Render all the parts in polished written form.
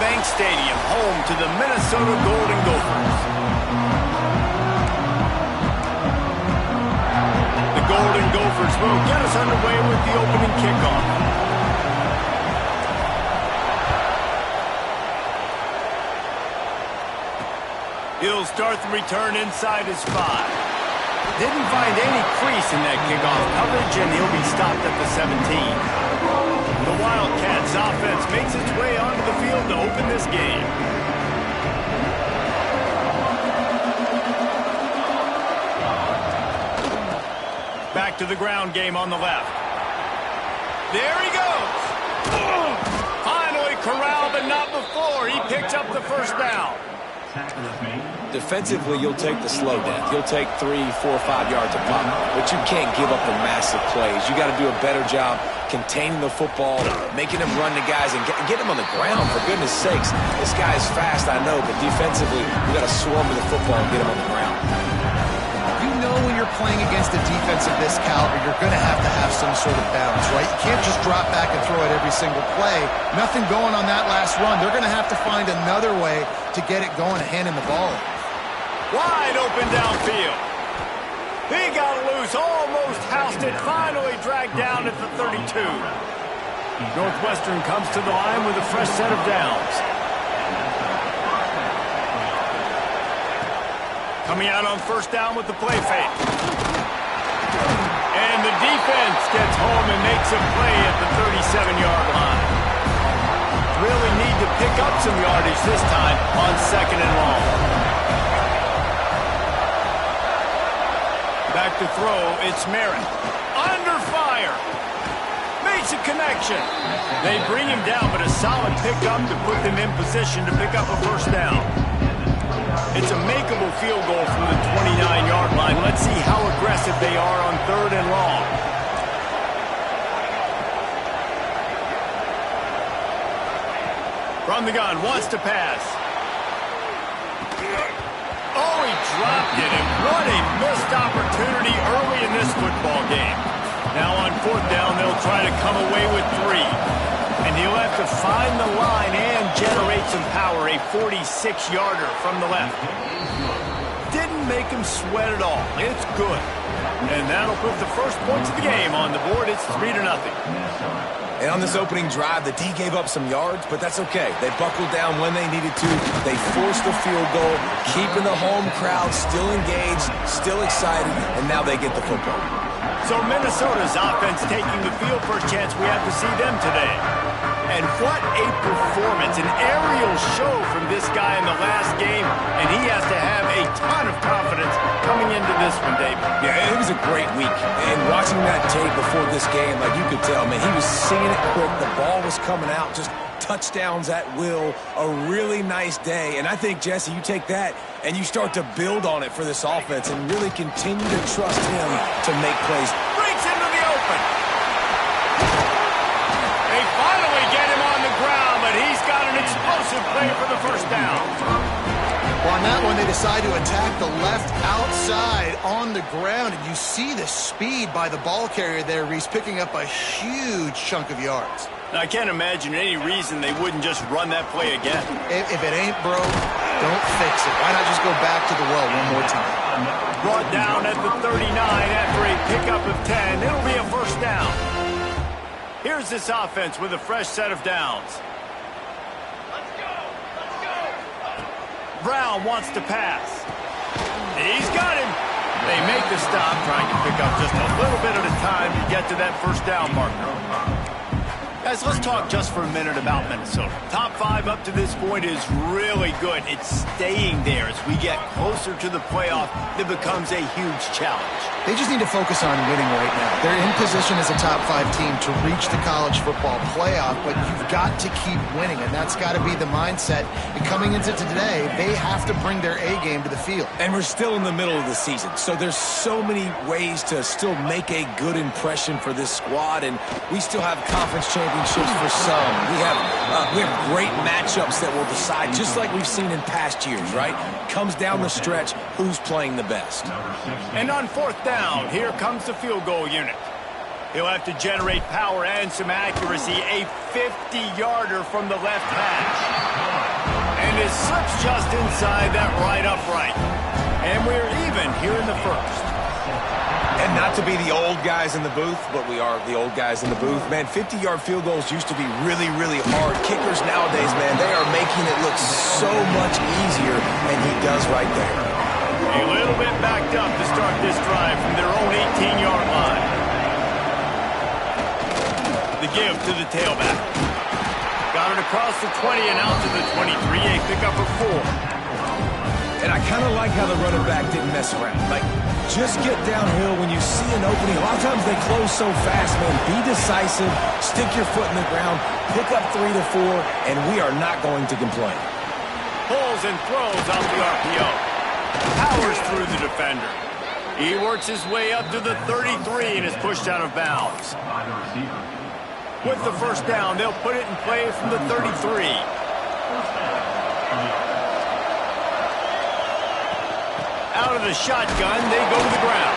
Bank Stadium, home to the Minnesota Golden Gophers. The Golden Gophers will get us underway with the opening kickoff. He'll start the return inside his 5. Didn't find any crease in that kickoff coverage, and he'll be stopped at the 17. The Wildcats offense makes its way onto the field to open this game. Back to the ground game on the left. There he goes. Finally corralled, but not before. He picks up the first down. Defensively, you'll take the slow down. You'll take 3, 4, 5 yards of pop, but you can't give up the massive plays. You got to do a better job containing the football, making him run to guys, and get him on the ground, for goodness sakes. This guy is fast, I know, but defensively, you got to swarm with the football and get him on the ground. You know when you're playing against a defense of this caliber, you're going to have some sort of balance, right? You can't just drop back and throw it every single play. Nothing going on that last run. They're going to have to find another way to get it going and hand him the ball. Wide open downfield. He got loose, almost housed it, finally dragged down at the 32. Northwestern comes to the line with a fresh set of downs. Coming out on first down with the play fake. And the defense gets home and makes a play at the 37-yard line. Really need to pick up some yardage this time on second and long. Back to throw, it's Merritt. Under fire. Makes a connection. They bring him down, but a solid pickup to put them in position to pick up a first down. It's a makeable field goal from the 29-yard line. Let's see how aggressive they are on third and long. From the gun, wants to pass. Oh, he dropped it, and what a missed opportunity early in this football game. Now on fourth down, they'll try to come away with 3. And he'll have to find the line and generate some power, a 46-yarder from the left. Didn't make him sweat at all. It's good. And that'll put the first points of the game on the board. It's 3-0. And on this opening drive, the D gave up some yards, but that's okay. They buckled down when they needed to. They forced the field goal, keeping the home crowd still engaged, still excited, and now they get the football. So Minnesota's offense taking the field. First chance we have to see them today. And what a performance, an aerial show from this guy in the last game, and he has to have a ton of confidence coming into this one, David. Yeah, it was a great week. And watching that tape before this game, like you could tell, man, he was seeing it quick. The ball was coming out, just touchdowns at will. A really nice day. And I think, Jesse, you take that and you start to build on it for this offense and really continue to trust him to make plays. Breaks into the open. They finally get him on the ground, but he's got an explosive play for the first down. Well, on that one, they decide to attack the left outside on the ground, and you see the speed by the ball carrier there, Reese, picking up a huge chunk of yards. Now, I can't imagine any reason they wouldn't just run that play again. If it ain't broke, don't fix it. Why not just go back to the well one more time? Brought down at the 39 after a pickup of 10. It'll be a first down. Here's this offense with a fresh set of downs. Let's go! Let's go! Brown wants to pass. He's got him. They make the stop, trying to pick up just a little bit at a time to get to that first down marker. Guys, let's talk just for a minute about Minnesota. Top 5 up to this point is really good. It's staying there as we get closer to the playoff. It becomes a huge challenge. They just need to focus on winning right now. They're in position as a top 5 team to reach the college football playoff, but you've got to keep winning, and that's got to be the mindset. And coming into today, they have to bring their A game to the field. And we're still in the middle of the season, so there's so many ways to still make a good impression for this squad, and we still have conference championships for some. We have great matchups that will decide, just like we've seen in past years, right? Comes down the stretch, who's playing the best. And on fourth down, here comes the field goal unit. He'll have to generate power and some accuracy. A 50-yarder from the left hash. And it slips just inside that right upright. And we're even here in the first. And not to be the old guys in the booth, but we are the old guys in the booth. Man, 50-yard field goals used to be really, really hard. Kickers nowadays, man, they are making it look so much easier, and he does right there. A little bit backed up to start this drive from their own 18-yard line. The give to the tailback. Got it across the 20 and out to the 23. A pickup of 4. And I kind of like how the running back didn't mess around. Like, just get downhill when you see an opening. A lot of times they close so fast, man. Be decisive, stick your foot in the ground, pick up 3 to 4, and we are not going to complain. Pulls and throws off the RPO. Powers through the defender. He works his way up to the 33 and is pushed out of bounds. With the first down, they'll put it in play from the 33. Out of the shotgun, they go to the ground.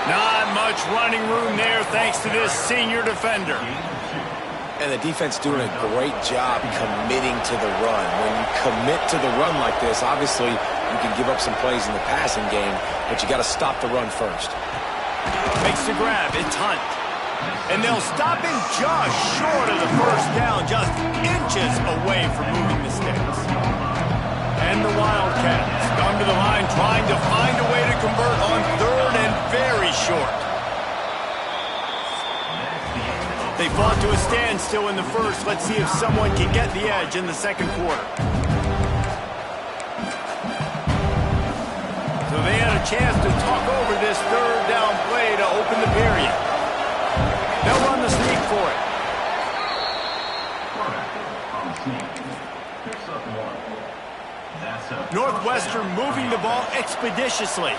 Not much running room there thanks to this senior defender. And the defense doing a great job committing to the run. When you commit to the run like this, obviously you can give up some plays in the passing game, but you got to stop the run first. Makes the grab. It's Hunt. And they'll stop him just short of the first down, just inches away from moving the sticks. And the Wildcats come to the line trying to find a way to convert on third and very short. They fought to a standstill in the first. Let's see if someone can get the edge in the second quarter. So they had a chance to talk over this third down play to open the period. They'll run the sneak for it. Northwestern moving the ball expeditiously.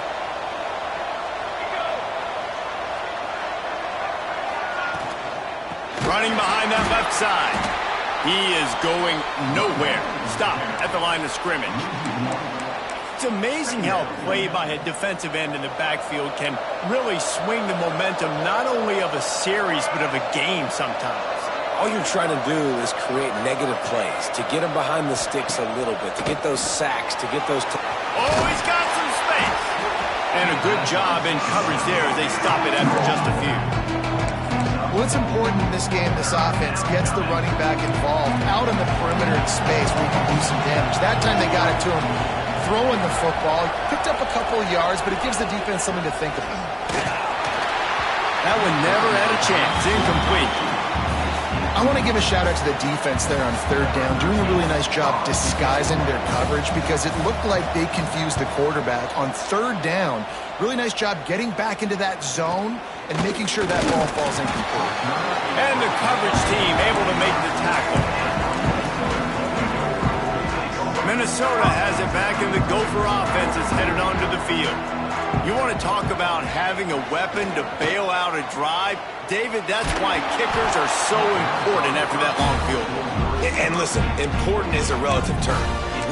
Running behind that left side. He is going nowhere. Stop at the line of scrimmage. It's amazing how a play by a defensive end in the backfield can really swing the momentum not only of a series but of a game sometimes. All you're trying to do is create negative plays, to get them behind the sticks a little bit, to get those sacks, to get those... Oh, he's got some space. And a good job in coverage there as they stop it after just a few. Well, it's important in this game, this offense gets the running back involved out in the perimeter in space where he can do some damage. That time they got it to him throwing the football. Picked up a couple of yards, but it gives the defense something to think about. That one never had a chance. Incomplete. I want to give a shout-out to the defense there on third down, doing a really nice job disguising their coverage because it looked like they confused the quarterback on third down. Really nice job getting back into that zone and making sure that ball falls incomplete. And the coverage team able to make the tackle. Minnesota has it back, and the Gopher offense is headed onto the field. You want to talk about having a weapon to bail out a drive? David, that's why kickers are so important after that long field goal. And listen, important is a relative term.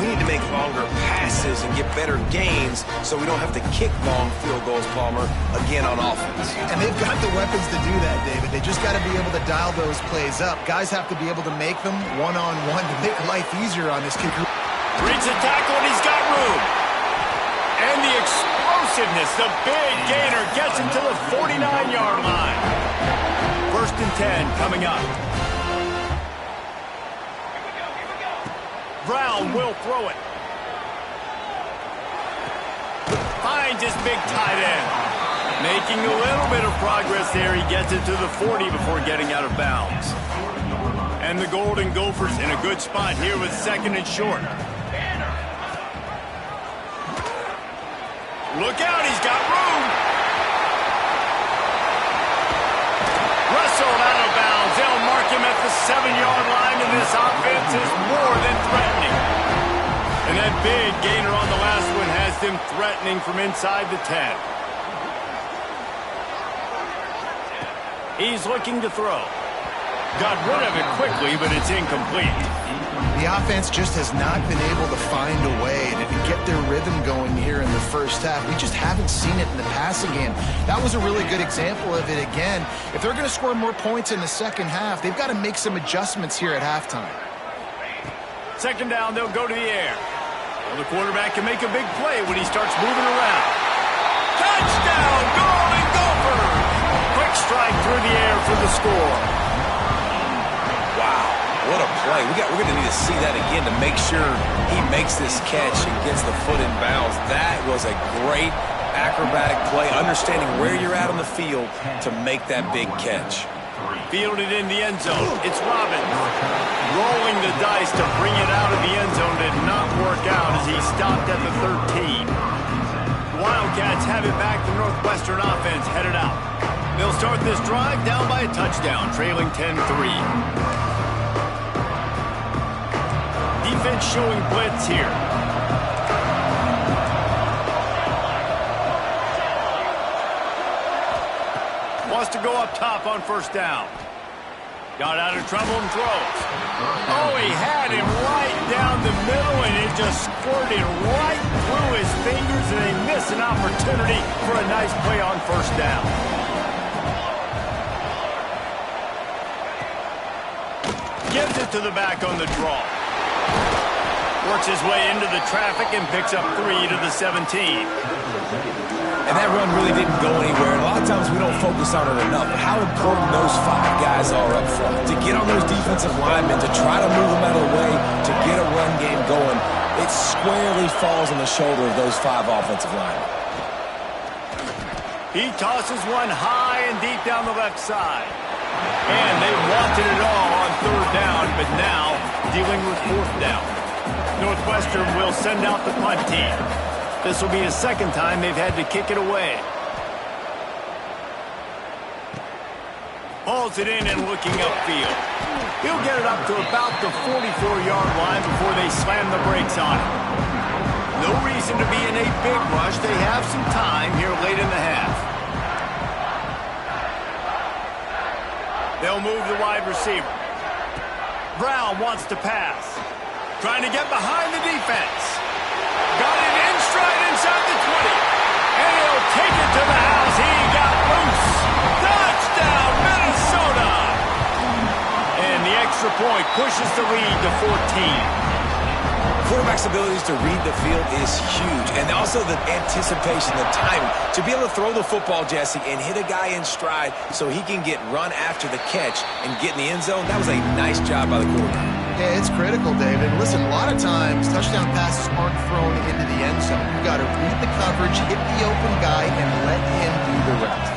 We need to make longer passes and get better gains so we don't have to kick long field goals, Palmer, again on offense. And they've got the weapons to do that, David. They just got to be able to dial those plays up. Guys have to be able to make them one-on-one to make life easier on this kicker. Reads the tackle, and he's got room. And the explosiveness, the big gainer gets him to the 49-yard line. First and 10 coming up. Brown will throw it. Finds his big tight end. Making a little bit of progress there. He gets it to the 40 before getting out of bounds. And the Golden Gophers in a good spot here with second and short. Look out, he's got room. Wrestled out of bounds. They'll mark him at the 7-yard line, and this offense is more than threatening. And that big gainer on the last one has them threatening from inside the 10. He's looking to throw. Got rid of it quickly, but it's incomplete. The offense just has not been able to find a way to get their rhythm going here in the first half. We just haven't seen it in the passing game. That was a really good example of it again. If they're going to score more points in the second half, they've got to make some adjustments here at halftime. Second down, they'll go to the air. Well, the quarterback can make a big play when he starts moving around. Touchdown, Golden Gophers! Quick strike through the air for the score. Wow, what a play. We're going to need to see that again to make sure he makes this catch and gets the foot in bounds. That was a great acrobatic play, understanding where you're at on the field to make that big catch. Fielded in the end zone. It's Robbins. Rolling the dice to bring it out of the end zone did not work out as he stopped at the 13. The Wildcats have it back. The Northwestern offense headed out. They'll start this drive down by a touchdown, trailing 10-3. Defense showing blitz here. Wants to go up top on first down. Got out of trouble and throws. Oh, he had him right down the middle, and it just squirted right through his fingers, and they miss an opportunity for a nice play on first down. Gives it to the back on the draw. Works his way into the traffic and picks up 3 to the 17. And that run really didn't go anywhere. And a lot of times we don't focus on it enough. But how important those 5 guys are up front. To get on those defensive linemen, to try to move them out of the way, to get a run game going, it squarely falls on the shoulder of those 5 offensive linemen. He tosses one high and deep down the left side. And they wanted it all on third down, but now dealing with fourth down. Northwestern will send out the punt team. This will be the second time they've had to kick it away. Hauls it in and looking upfield. He'll get it up to about the 44-yard line before they slam the brakes on it. No reason to be in a big rush. They have some time here late in the half. They'll move the wide receiver. Brown wants to pass. Trying to get behind the defense. Got it in stride inside the 20. And he'll take it to the house. He got loose. Touchdown, Minnesota. And the extra point pushes the lead to 14. Quarterback's abilities to read the field is huge. And also the anticipation, the timing. To be able to throw the football, Jesse, and hit a guy in stride so he can get run after the catch and get in the end zone, that was a nice job by the quarterback. Yeah, it's critical, David. Listen, a lot of times touchdown passes aren't thrown into the end zone. You got to read the coverage, hit the open guy, and let him do the rest.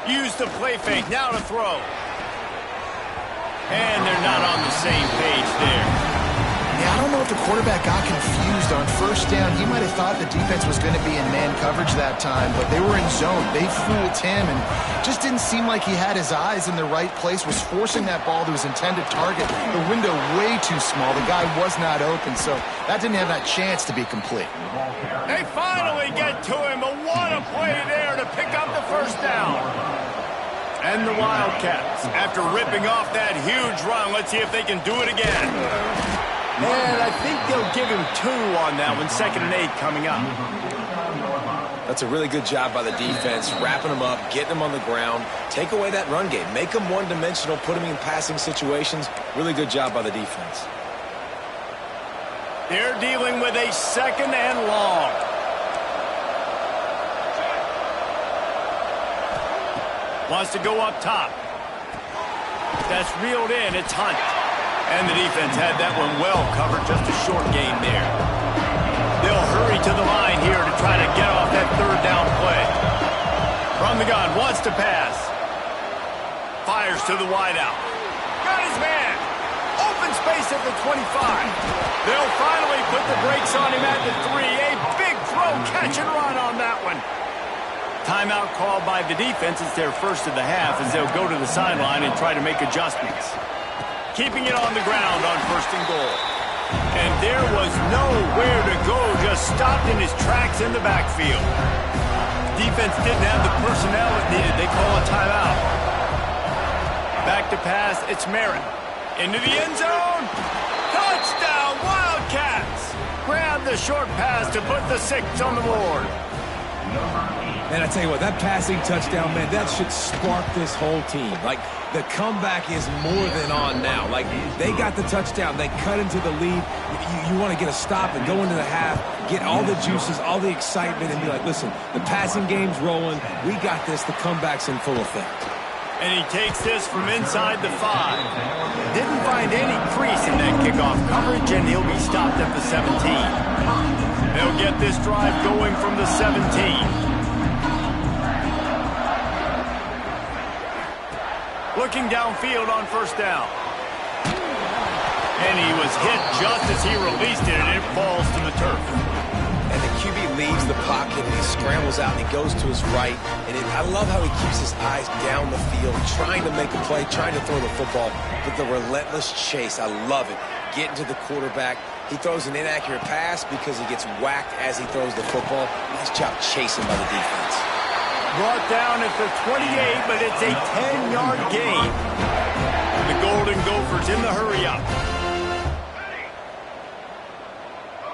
Use the play fake, now to throw. And they're not on the same page there. Yeah, I don't know if the quarterback got confused on first down. He might have thought the defense was going to be in man coverage that time, but they were in zone. They fooled him, and just didn't seem like he had his eyes in the right place, was forcing that ball to his intended target. The window way too small. The guy was not open, so that didn't have that chance to be complete. They finally get to him, but what a play there to pick up the first down. And the Wildcats, after ripping off that huge run, let's see if they can do it again. And I think they'll give him 2 on that one, 2nd and 8 coming up. That's a really good job by the defense, wrapping them up, getting them on the ground, take away that run game, make them one-dimensional, put them in passing situations. Really good job by the defense. They're dealing with a 2nd and long. Wants to go up top. That's reeled in. It's Hunt. And the defense had that one well covered. Just a short game there. They'll hurry to the line here to try to get off that third down play. From the gun. Wants to pass. Fires to the wideout. Got his man. Open space at the 25. They'll finally put the brakes on him at the 3. A big throw, catch and run on that one. Timeout called by the defense. It's their first of the half as they'll go to the sideline and try to make adjustments. Keeping it on the ground on 1st and goal. And there was nowhere to go, just stopped in his tracks in the backfield. Defense didn't have the personnel it needed. They call a timeout. Back to pass, it's Merritt. Into the end zone. Touchdown, Wildcats! Grab the short pass to put the 6 on the board. Man, I tell you what, that passing touchdown, man, that should spark this whole team. Like, the comeback is more than on now. Like, they got the touchdown. They cut into the lead. You want to get a stop and go into the half, get all the juices, all the excitement, and be like, listen, the passing game's rolling. We got this. The comeback's in full effect. And he takes this from inside the 5. Didn't find any crease in that kickoff coverage, and he'll be stopped at the 17. They'll get this drive going from the 17. Looking downfield on first down. And he was hit just as he released it, and it falls to the turf. And the QB leaves the pocket, and he scrambles out, and he goes to his right. And I love how he keeps his eyes down the field, trying to make a play, trying to throw the football. But the relentless chase, I love it. Getting to the quarterback. He throws an inaccurate pass because he gets whacked as he throws the football. Nice job chasing by the defense. Brought down at the 28, but it's a 10-yard gain. The Golden Gophers in the hurry-up.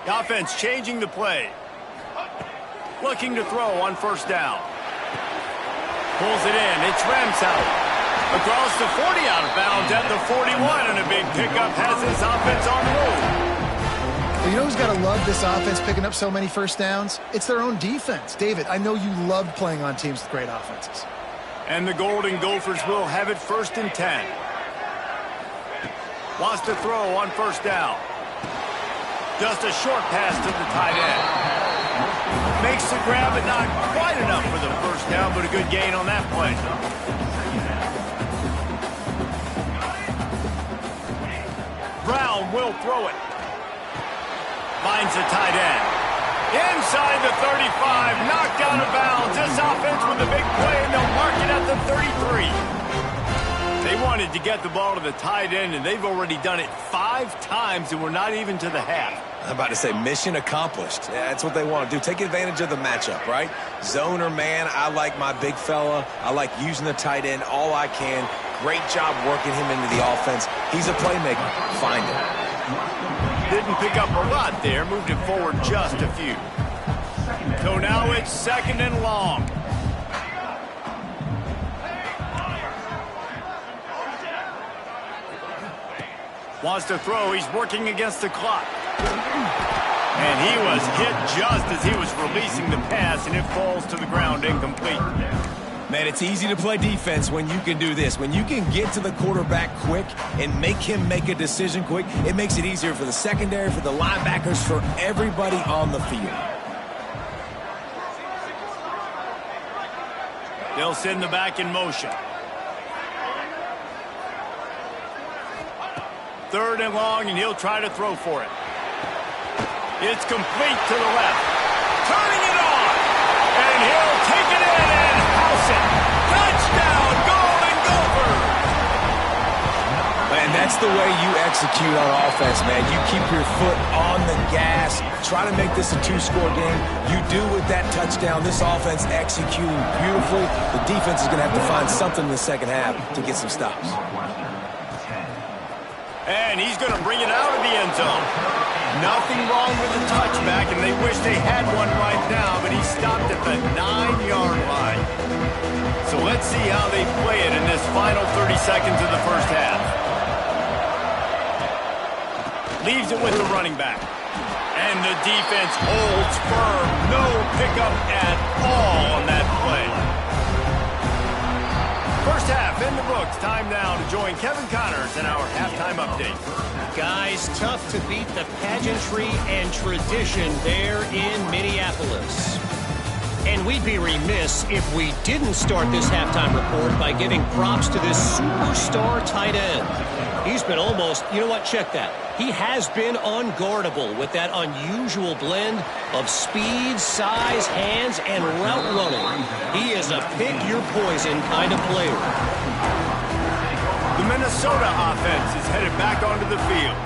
The offense changing the play. Looking to throw on first down. Pulls it in. It's Ncaa. Across the 40, out of bounds at the 41, and a big pickup has his offense on the road. You know who's got to love this offense picking up so many first downs? It's their own defense. David, I know you loved playing on teams with great offenses. And the Golden Gophers will have it 1st and 10. Wants to throw on first down. Just a short pass to the tight end. Makes the grab, but not quite enough for the first down, but a good gain on that play. Brown will throw it. Finds the tight end. Inside the 35, knocked out of bounds. This offense with a big play, and they'll mark it at the 33. They wanted to get the ball to the tight end, and they've already done it 5 times, and we're not even to the half. I'm about to say, mission accomplished. Yeah, that's what they want to do. Take advantage of the matchup, right? Zone or man, I like my big fella. I like using the tight end all I can. Great job working him into the offense. He's a playmaker. Find him. Didn't pick up a lot there. Moved it forward just a few. So now it's 2nd and long. Wants to throw. He's working against the clock. And he was hit just as he was releasing the pass, and it falls to the ground incomplete. Man, it's easy to play defense when you can do this. When you can get to the quarterback quick and make him make a decision quick, it makes it easier for the secondary, for the linebackers, for everybody on the field. They'll send the back in motion. 3rd and long, and he'll try to throw for it. It's complete to the left. Turning it on. And he'll take it in and house it. Touchdown, Golden Gophers! And that's the way you execute on offense, man. You keep your foot on the gas. Try to make this a 2-score game. You do with that touchdown. This offense executing beautifully. The defense is going to have to find something in the second half to get some stops. And he's going to bring it out of the end zone. Nothing wrong with the touchback, and they wish they had one right now, but he stopped at the 9-yard line. So let's see how they play it in this final 30 seconds of the first half. Leaves it with the running back. And the defense holds firm. No pickup at all on that play. First half in the books. Time now to join Kevin Connors in our halftime update. Guys, tough to beat the pageantry and tradition there in Minneapolis. And we'd be remiss if we didn't start this halftime report by giving props to this superstar tight end. He's been almost, you know what, check that. He has been unguardable with that unusual blend of speed, size, hands, and route running. He is a pick-your-poison kind of player. The Minnesota offense is headed back onto the field.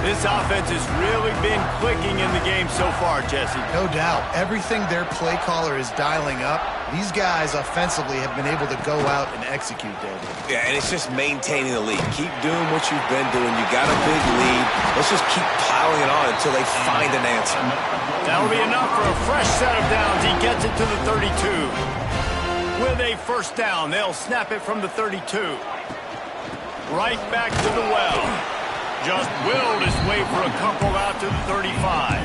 This offense has really been clicking in the game so far, Jesse. No doubt. Everything their play caller is dialing up, these guys offensively have been able to go out and execute, David. Yeah, and it's just maintaining the lead. Keep doing what you've been doing. You got a big lead. Let's just keep piling it on until they find an answer. That'll be enough for a fresh set of downs. He gets it to the 32. With a first down, they'll snap it from the 32. Right back to the well. Just willed his way for a couple out to the 35.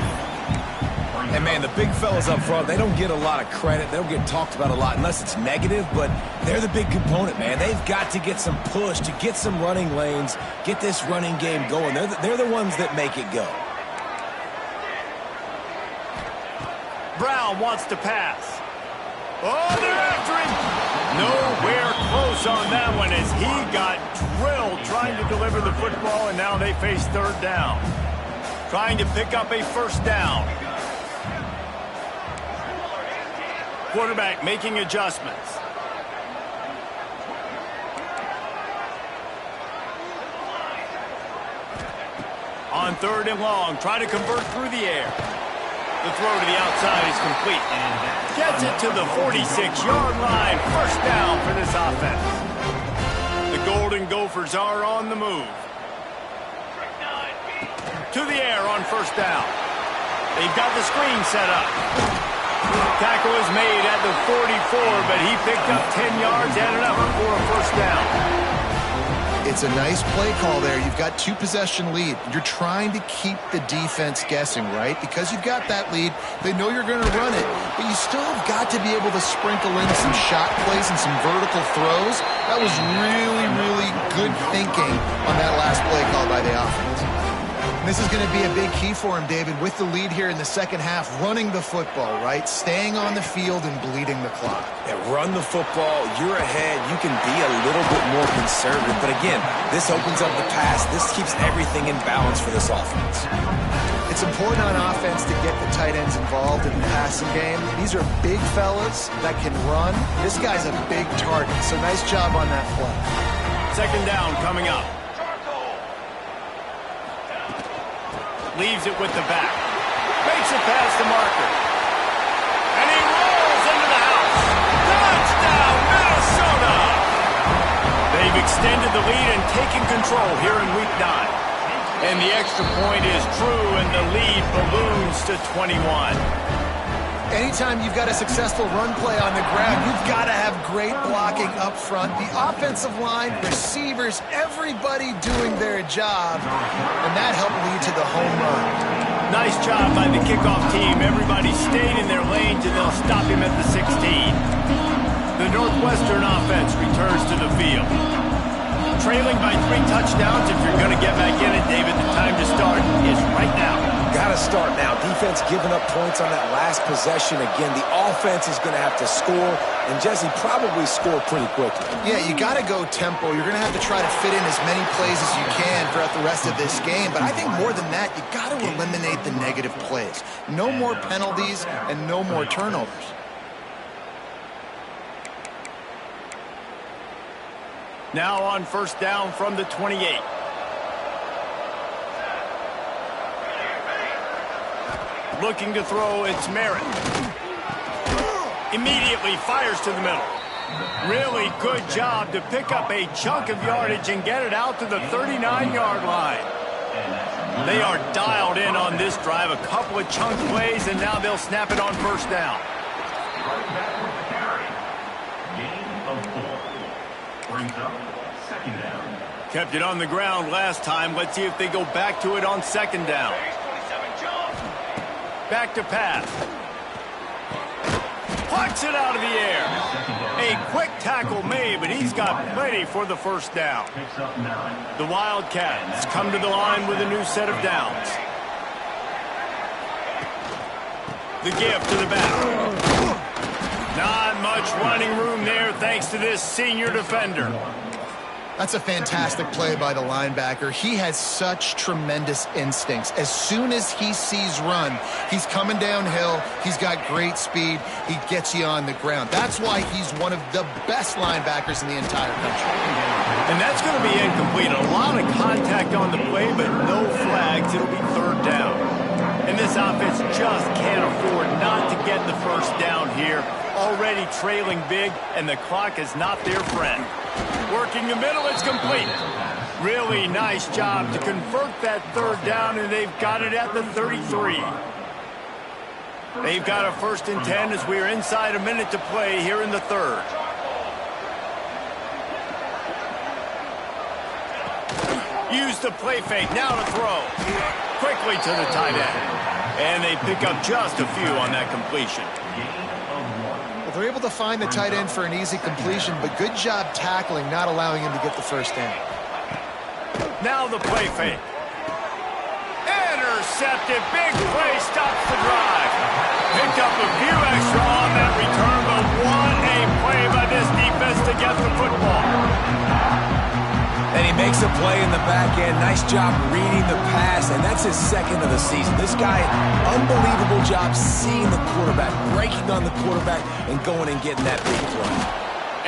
And, man, the big fellas up front, they don't get a lot of credit. They don't get talked about a lot unless it's negative, but they're the big component, man. They've got to get some push, to get some running lanes, get this running game going. They're the ones that make it go. Brown wants to pass. Oh, they're after him. Nowhere close on that one as he got drilled trying to deliver the football, and now they face third down. Trying to pick up a first down. Quarterback making adjustments. On third and long, try to convert through the air. The throw to the outside is complete. Gets it to the 46-yard line. First down for this offense. The Golden Gophers are on the move. To the air on first down. They've got the screen set up. Tackle is made at the 44, but he picked up 10 yards and enough for a first down. It's a nice play call there. You've got 2-possession lead. You're trying to keep the defense guessing, right? Because you've got that lead, they know you're going to run it, but you still have got to be able to sprinkle in some shot plays and some vertical throws. That was really, really good thinking on that last play call by the offense. This is going to be a big key for him, David, with the lead here in the second half, running the football, right? Staying on the field and bleeding the clock. Yeah, run the football. You're ahead. You can be a little bit more conservative. But again, this opens up the pass. This keeps everything in balance for this offense. It's important on offense to get the tight ends involved in the passing game. These are big fellas that can run. This guy's a big target, so nice job on that play. Second down coming up. Leaves it with the back. Makes it past the marker. And he rolls into the house. Touchdown, Minnesota! They've extended the lead and taken control here in Week 9. And the extra point is true, and the lead balloons to 21. Anytime you've got a successful run play on the ground, you've got to have great blocking up front. The offensive line, receivers, everybody doing their job, and that helped lead to the home run. Nice job by the kickoff team. Everybody stayed in their lanes, and they'll stop him at the 16. The Northwestern offense returns to the field. Trailing by 3 touchdowns. If you're going to get back in it, David, the time to start is right now. Got to start now. Defense giving up points on that last possession. Again, the offense is going to have to score, and Jesse probably score pretty quickly. Yeah, you got to go tempo. You're going to have to try to fit in as many plays as you can throughout the rest of this game. But I think more than that, you got to eliminate the negative plays. No more penalties and no more turnovers. Now on first down from the 28. Looking to throw, it's Merritt. Immediately fires to the middle. Really good job to pick up a chunk of yardage and get it out to the 39-yard line. They are dialed in on this drive. A couple of chunk plays, and now they'll snap it on first down. Kept it on the ground last time. Let's see if they go back to it on second down. Back to pass. Plucks it out of the air. A quick tackle made, but he's got plenty for the first down. The Wildcats come to the line with a new set of downs. The give to the back. Not much running room there thanks to this senior defender. That's a fantastic play by the linebacker. He has such tremendous instincts. As soon as he sees run, he's coming downhill. He's got great speed. He gets you on the ground. That's why he's one of the best linebackers in the entire country. And that's going to be incomplete. A lot of contact on the play, but no flags. It'll be third down. And this offense just can't afford not to get the first down here. Already trailing big, and the clock is not their friend. Working the middle, it's complete. Really nice job to convert that third down, and they've got it at the 33. They've got a 1st and 10 as we are inside a minute to play here in the third. Use the play fake, now to throw. Quickly to the tight end. And they pick up just a few on that completion. Well, they're able to find the tight end for an easy completion, but good job tackling, not allowing him to get the first down. Now the play fake. Intercepted. Big play stops the drive. Picked up a few extra on that return, but what a play by this defense to get the football. And he makes a play in the back end. Nice job reading the pass, and that's his 2nd of the season. This guy, unbelievable job seeing the quarterback, breaking on the quarterback, and going and getting that big play.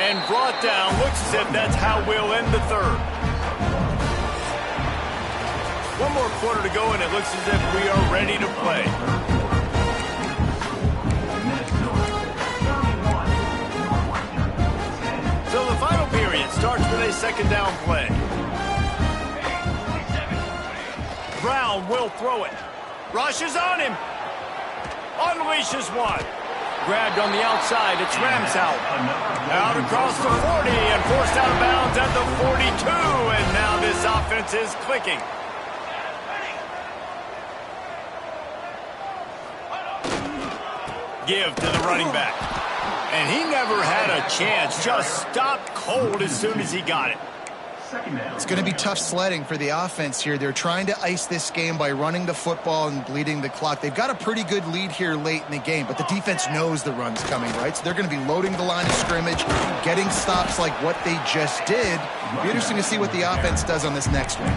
And brought down. Looks as if that's how we'll end the third. One more quarter to go, and it looks as if we are ready to play. So the final period starts with a 2nd down play. Brown will throw it. Rushes on him. Unleashes one. Grabbed on the outside. It's Ncaa. Out across the 40 and forced out of bounds at the 42. And now this offense is clicking. Give to the running back. And he never had a chance. Just stopped cold as soon as he got it. It's going to be tough sledding for the offense here. They're trying to ice this game by running the football and bleeding the clock. They've got a pretty good lead here late in the game, but the defense knows the run's coming, right? So they're going to be loading the line of scrimmage, getting stops like what they just did. It'll be interesting to see what the offense does on this next one.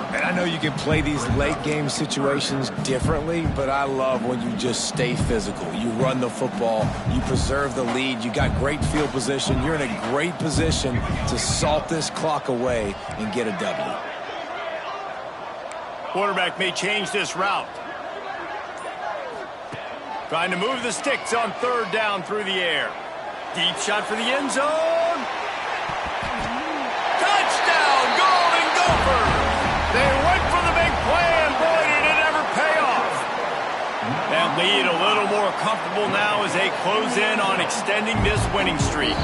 And I know you can play these late game situations differently, but I love when you just stay physical. You run the football, you preserve the lead, you got great field position, you're in a great position to salt this clock away and get a W. Quarterback may change this route. Trying to move the sticks on 3rd down through the air. Deep shot for the end zone. Touchdown, Golden Gophers! They went for the big play, and boy, did it ever pay off. That lead a little more comfortable now as they close in on extending this winning streak.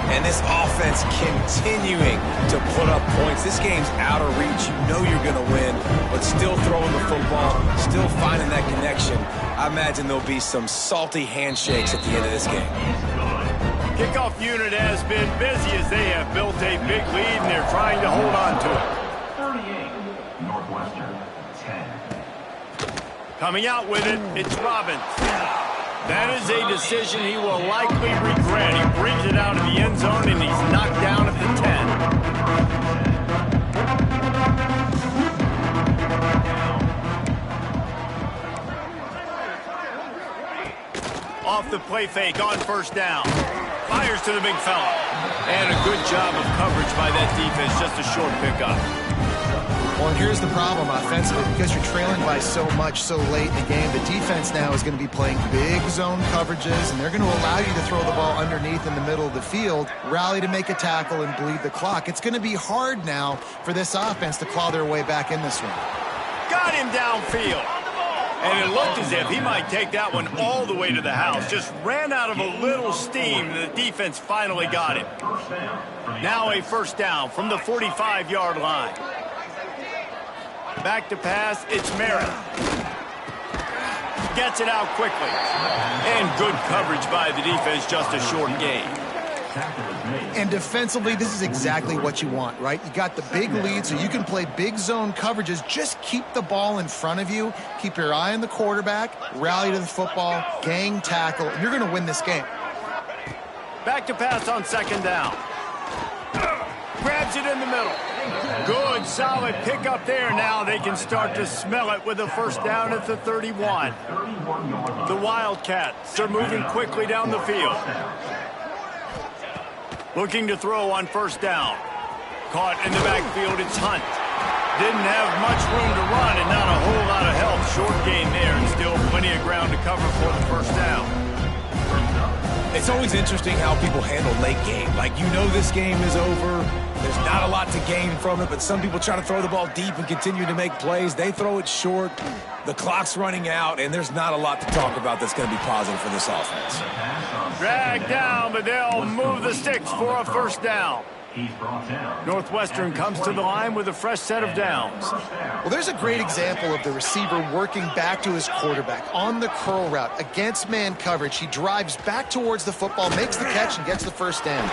And this offense continuing to put up points. This game's out of reach. You know you're going to win, but still throwing the football, still finding that connection. I imagine there'll be some salty handshakes at the end of this game. Kickoff unit has been busy as they have built a big lead, and they're trying to hold on to it. 38, Northwestern, 10. Coming out with it, it's Robbins. That is a decision he will likely regret. He brings it out of the end zone, and he's knocked down at the 10. Off the play fake on 1st down. Fires to the big fella. And a good job of coverage by that defense, just a short pickup. Well, and here's the problem offensively. Because you're trailing by so much so late in the game, the defense now is going to be playing big zone coverages, and they're going to allow you to throw the ball underneath in the middle of the field, rally to make a tackle, and bleed the clock. It's going to be hard now for this offense to claw their way back in this one. Got him downfield. And it looked as if he might take that one all the way to the house. Just ran out of a little steam, and the defense finally got him. Now a 1st down from the 45-yard line. Back to pass, it's Merritt. Gets it out quickly. And good coverage by the defense, just a short gain. And defensively, this is exactly what you want, right? You got the big lead, so you can play big zone coverages. Just keep the ball in front of you. Keep your eye on the quarterback. Rally to the football. Gang tackle. And you're going to win this game. Back to pass on 2nd down. Grabs it in the middle. Good, solid pickup there. Now they can start to smell it with a 1st down at the 31. The Wildcats are moving quickly down the field. Looking to throw on 1st down. Caught in the backfield, it's Hunt. Didn't have much room to run and not a whole lot of help. Short gain there and still plenty of ground to cover for the 1st down. It's always interesting how people handle late game. Like, you know this game is over. There's not a lot to gain from it, but some people try to throw the ball deep and continue to make plays. They throw it short. The clock's running out, and there's not a lot to talk about that's going to be positive for this offense. Drag down, but they'll move the sticks for a first down. He's brought down. Northwestern comes to the line with a fresh set of downs. Well, there's a great example of the receiver working back to his quarterback on the curl route against man coverage. He drives back towards the football, makes the catch, and gets the first down.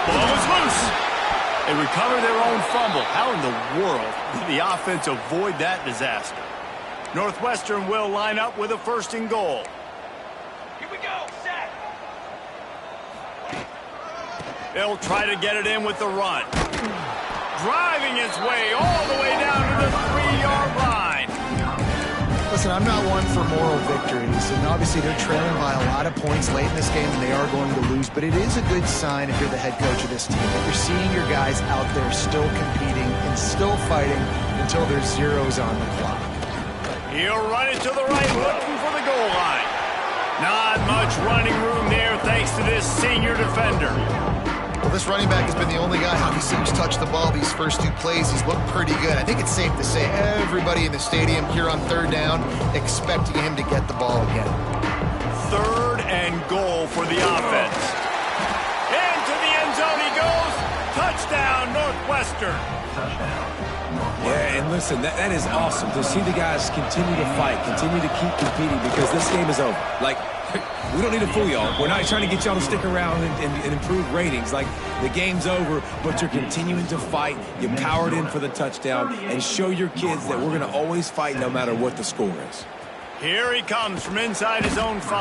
Ball is loose. They recover their own fumble. How in the world did the offense avoid that disaster? Northwestern will line up with a first and goal. Here we go, set. They'll try to get it in with the run. Driving his way all the way down to the 3-yard line. Listen, I'm not one for moral victories, and obviously they're trailing by a lot of points late in this game, and they are going to lose, but it is a good sign if you're the head coach of this team, that you're seeing your guys out there still competing and still fighting until there's zeros on the clock. He'll run it to the right, looking for the goal line. Not much running room there thanks to this senior defender. Well, this running back has been the only guy obviously who's touched the ball these first two plays. He's looked pretty good. I think it's safe to say everybody in the stadium here on third down expecting him to get the ball again. Third and goal for the offense. Into the end zone he goes. Touchdown, Northwestern. Yeah, and listen, that is awesome to see the guys continue to fight, continue to keep competing, because this game is over. Like, we don't need to fool y'all. We're not trying to get y'all to stick around and improve ratings. Like, the game's over, but you're continuing to fight. You powered in for the touchdown, and show your kids that we're going to always fight no matter what the score is. Here he comes from inside his own 5.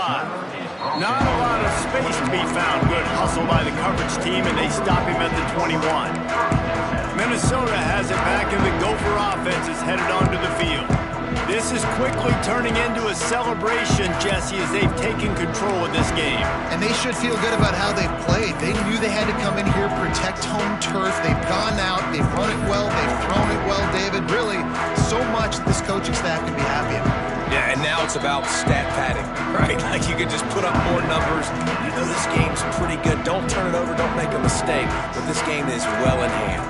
Not a lot of space to be found. Good hustle by the coverage team, and they stop him at the 21. Minnesota has it back, and the Gopher offense is headed onto the field. This is quickly turning into a celebration, Jesse, as they've taken control of this game. And they should feel good about how they've played. They knew they had to come in here, protect home turf. They've gone out, they've run it well, they've thrown it well, David. Really, so much that this coaching staff can be happy about. Yeah, and now it's about stat padding, right? Like, you can just put up more numbers. You know this game's pretty good. Don't turn it over, don't make a mistake. But this game is well in hand.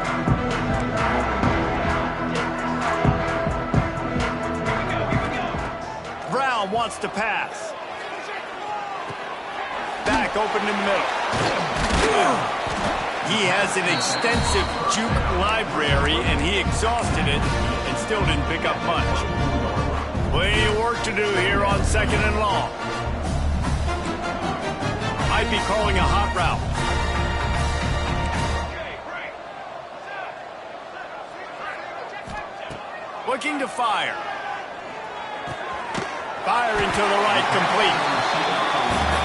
Brown wants to pass. Back open in the middle. He has an extensive juke library, and he exhausted it and still didn't pick up much. Plenty of work to do here on second and long. Might be calling a hot route. Looking to fire. Firing to the right, complete.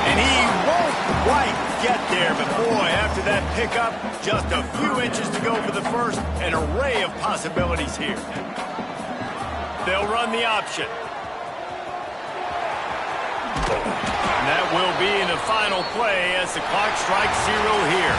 And he won't quite get there, but boy, after that pickup, just a few inches to go for the first. An array of possibilities here. They'll run the option. And that will be in the final play as the clock strikes 0 here.